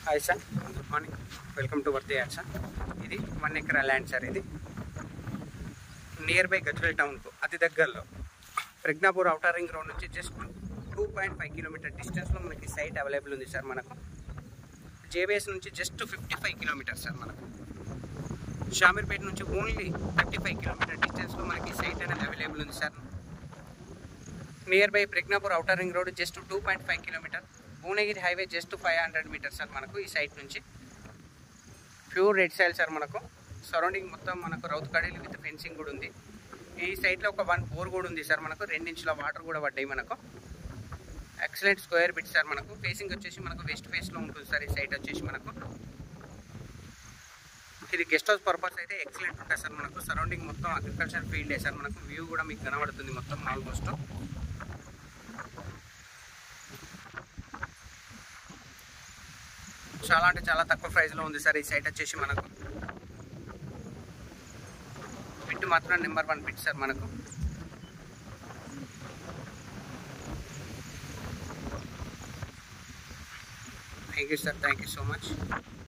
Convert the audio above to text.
Hi sir, good morning. Welcome to వర్తి యాడ్ sir. ఇది 1 ఎకరా ల్యాండ్ సార్. ఇది నియర్ బై గజ్వేల్ టౌన్కు అతి దగ్గరలో ప్రజ్ఞాపూర్ ఔటర్ రింగ్ రోడ్ నుంచి జస్ట్ 2.5 కిలోమీటర్ డిస్టెన్స్లో మనకి సైట్ అవైలబుల్ ఉంది సార్. మనకు జేబీఎస్ నుంచి జస్ట్ 55 కిలోమీటర్స్ సార్. మనకు షామీర్పేట నుంచి ఓన్లీ 35 కిలోమీటర్ డిస్టెన్స్లో మనకి సైట్ అనేది అవైలబుల్ ఉంది sir. Near by Pragnapur outer ring road just 2.5 kilometer. Bhuvanagiri highway just 500 meters sir. మనకు ఈ సైట్ నుంచి ప్యూర్ రెడ్ సాయిల్ సార్. మనకు సరౌండింగ్ మొత్తం మనకు రౌత్ కడీలు విత్ ఫెన్సింగ్ కూడా ఉంది. ఈ సైట్లో ఒక 1 బోర్ కూడా ఉంది సార్. మనకు 2 ఇంచుల వాటర్ కూడా పడ్డాయి. మనకు ఎక్సలెంట్ స్క్వేర్ బిట్ సార్. మనకు ఫేసింగ్ వచ్చేసి మనకు వెస్ట్ ఫేస్లో ఉంటుంది సార్. ఈ సైట్ వచ్చేసి మనకు ఇది గెస్ట్ హౌస్ పర్పస్ అయితే ఎక్సలెంట్ ఉంటుంది సార్. మనకు సరౌండింగ్ మొత్తం అగ్రికల్చర్ ఫీల్డే సార్. మనకు వ్యూ కూడా మీకు కనబడుతుంది మొత్తం ఆల్మోస్ట్. చాలా అంటే చాలా తక్కువ ప్రైస్లో ఉంది సార్. ఈ సైట్ వచ్చేసి మనకు బిట్ మాత్రం నెంబర్ 1 బిట్ సార్. మనకు thank you sir, thank you so much.